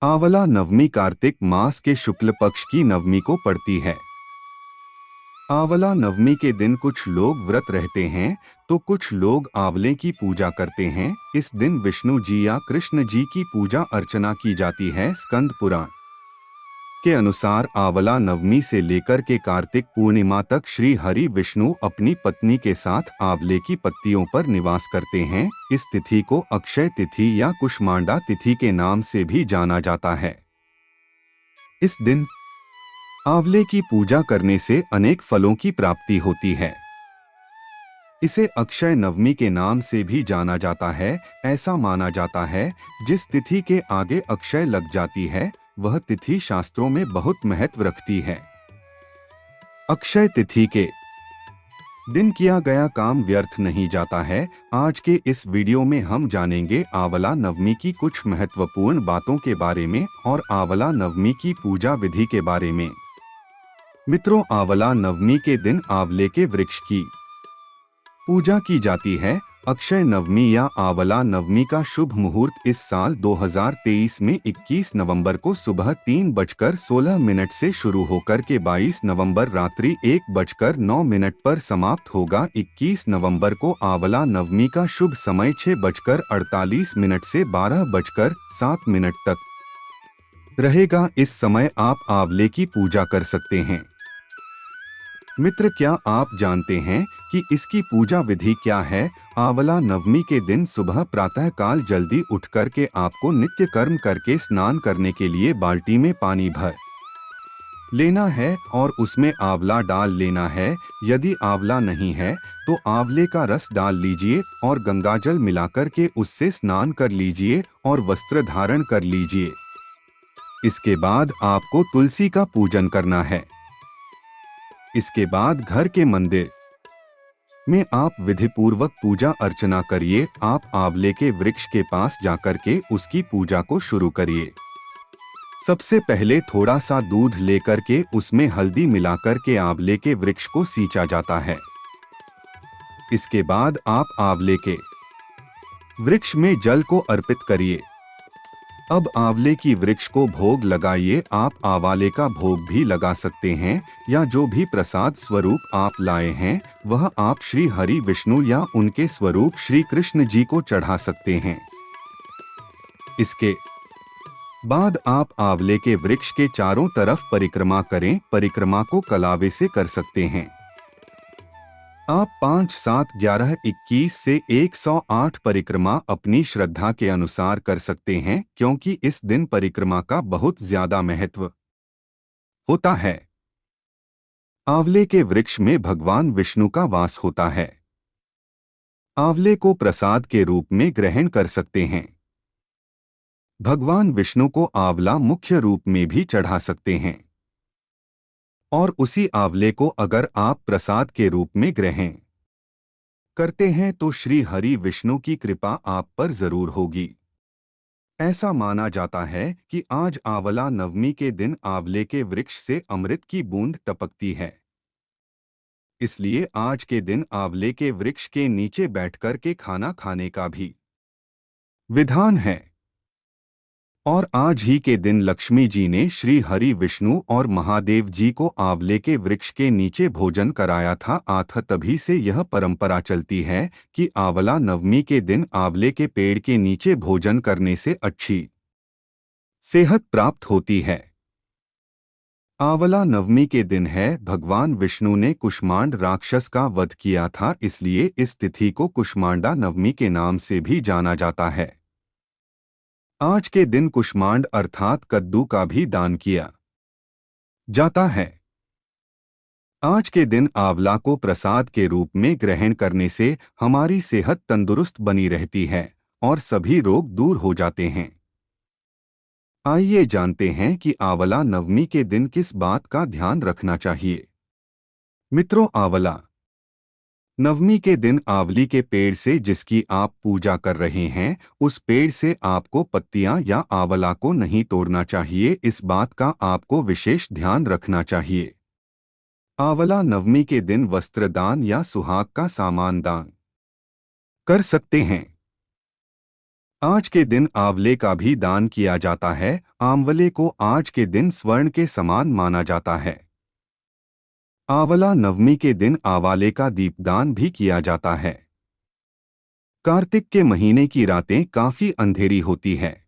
आंवला नवमी कार्तिक मास के शुक्ल पक्ष की नवमी को पड़ती है। आंवला नवमी के दिन कुछ लोग व्रत रहते हैं तो कुछ लोग आंवले की पूजा करते हैं। इस दिन विष्णु जी या कृष्ण जी की पूजा अर्चना की जाती है। स्कंद पुराण के अनुसार आंवला नवमी से लेकर के कार्तिक पूर्णिमा तक श्री हरि विष्णु अपनी पत्नी के साथ आंवले की पत्तियों पर निवास करते हैं। इस तिथि को अक्षय तिथि या कुष्मांडा तिथि के नाम से भी जाना जाता है। इस दिन आंवले की पूजा करने से अनेक फलों की प्राप्ति होती है। इसे अक्षय नवमी के नाम से भी जाना जाता है। ऐसा माना जाता है जिस तिथि के आगे अक्षय लग जाती है वह तिथि शास्त्रों में बहुत महत्व रखती है। अक्षय तिथि के दिन किया गया काम व्यर्थ नहीं जाता है। आज के इस वीडियो में हम जानेंगे आंवला नवमी की कुछ महत्वपूर्ण बातों के बारे में और आंवला नवमी की पूजा विधि के बारे में। मित्रों, आंवला नवमी के दिन आंवले के वृक्ष की पूजा की जाती है। अक्षय नवमी या आंवला नवमी का शुभ मुहूर्त इस साल 2023 में 21 नवंबर को सुबह 3:16 से शुरू होकर के 22 नवंबर रात्रि 1:09 पर समाप्त होगा। 21 नवंबर को आंवला नवमी का शुभ समय 6:48 से 12:07 तक रहेगा। इस समय आप आंवले की पूजा कर सकते हैं। मित्र, क्या आप जानते हैं कि इसकी पूजा विधि क्या है? आंवला नवमी के दिन सुबह प्रातः काल जल्दी उठकर के आपको नित्य कर्म करके स्नान करने के लिए बाल्टी में पानी भर लेना है और उसमें आंवला डाल लेना है। यदि आंवला नहीं है तो आंवले का रस डाल लीजिए और गंगाजल मिलाकर के उससे स्नान कर लीजिए और वस्त्र धारण कर लीजिए। इसके बाद आपको तुलसी का पूजन करना है। इसके बाद घर के मंदिर में आप विधि पूर्वक पूजा अर्चना करिए। आप आंवले के वृक्ष के पास जाकर के उसकी पूजा को शुरू करिए। सबसे पहले थोड़ा सा दूध लेकर के उसमें हल्दी मिलाकर के आंवले के वृक्ष को सींचा जाता है। इसके बाद आप आंवले के वृक्ष में जल को अर्पित करिए। अब आंवले की वृक्ष को भोग लगाइए। आप आंवले का भोग भी लगा सकते हैं या जो भी प्रसाद स्वरूप आप लाए हैं वह आप श्री हरि विष्णु या उनके स्वरूप श्री कृष्ण जी को चढ़ा सकते हैं। इसके बाद आप आंवले के वृक्ष के चारों तरफ परिक्रमा करें। परिक्रमा को कलावे से कर सकते हैं। आप 5, 7, 11, 21 से 108 परिक्रमा अपनी श्रद्धा के अनुसार कर सकते हैं, क्योंकि इस दिन परिक्रमा का बहुत ज्यादा महत्व होता है। आंवले के वृक्ष में भगवान विष्णु का वास होता है। आंवले को प्रसाद के रूप में ग्रहण कर सकते हैं। भगवान विष्णु को आंवला मुख्य रूप में भी चढ़ा सकते हैं और उसी आंवले को अगर आप प्रसाद के रूप में ग्रहण करते हैं तो श्री हरि विष्णु की कृपा आप पर जरूर होगी। ऐसा माना जाता है कि आज आंवला नवमी के दिन आंवले के वृक्ष से अमृत की बूंद टपकती है। इसलिए आज के दिन आंवले के वृक्ष के नीचे बैठकर के खाना खाने का भी विधान है। और आज ही के दिन लक्ष्मी जी ने श्री हरि विष्णु और महादेव जी को आंवले के वृक्ष के नीचे भोजन कराया था। तभी से यह परंपरा चलती है कि आंवला नवमी के दिन आंवले के पेड़ के नीचे भोजन करने से अच्छी सेहत प्राप्त होती है। आंवला नवमी के दिन है भगवान विष्णु ने कुष्मांड राक्षस का वध किया था, इसलिए इस तिथि को कुष्मांडा नवमी के नाम से भी जाना जाता है। आज के दिन कुष्मांड अर्थात कद्दू का भी दान किया जाता है। आज के दिन आंवला को प्रसाद के रूप में ग्रहण करने से हमारी सेहत तंदुरुस्त बनी रहती है और सभी रोग दूर हो जाते हैं। आइए जानते हैं कि आंवला नवमी के दिन किस बात का ध्यान रखना चाहिए। मित्रों, आंवला नवमी के दिन आंवली के पेड़ से जिसकी आप पूजा कर रहे हैं उस पेड़ से आपको पत्तियां या आंवला को नहीं तोड़ना चाहिए। इस बात का आपको विशेष ध्यान रखना चाहिए। आंवला नवमी के दिन वस्त्र दान या सुहाग का सामान दान कर सकते हैं। आज के दिन आंवले का भी दान किया जाता है। आंवले को आज के दिन स्वर्ण के समान माना जाता है। आंवला नवमी के दिन आंवले का दीपदान भी किया जाता है। कार्तिक के महीने की रातें काफी अंधेरी होती है।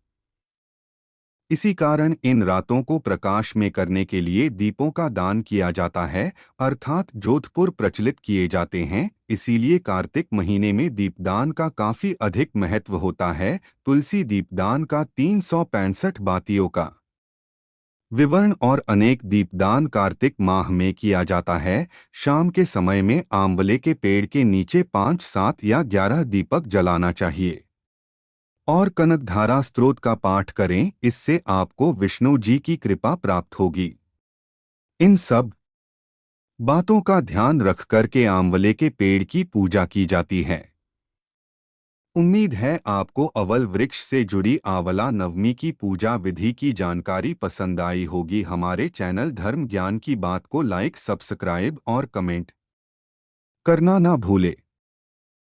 इसी कारण इन रातों को प्रकाश में करने के लिए दीपों का दान किया जाता है, अर्थात जोधपुर प्रचलित किए जाते हैं। इसीलिए कार्तिक महीने में दीपदान का काफी अधिक महत्व होता है। तुलसी दीपदान का 365 बातियों का विवरण और अनेक दीपदान कार्तिक माह में किया जाता है। शाम के समय में आंवले के पेड़ के नीचे 5, 7 या 11 दीपक जलाना चाहिए और कनकधारा स्तोत्र का पाठ करें। इससे आपको विष्णु जी की कृपा प्राप्त होगी। इन सब बातों का ध्यान रख कर के आंवले के पेड़ की पूजा की जाती है। उम्मीद है आपको अवल वृक्ष से जुड़ी आंवला नवमी की पूजा विधि की जानकारी पसंद आई होगी। हमारे चैनल धर्म ज्ञान की बात को लाइक, सब्सक्राइब और कमेंट करना ना भूले।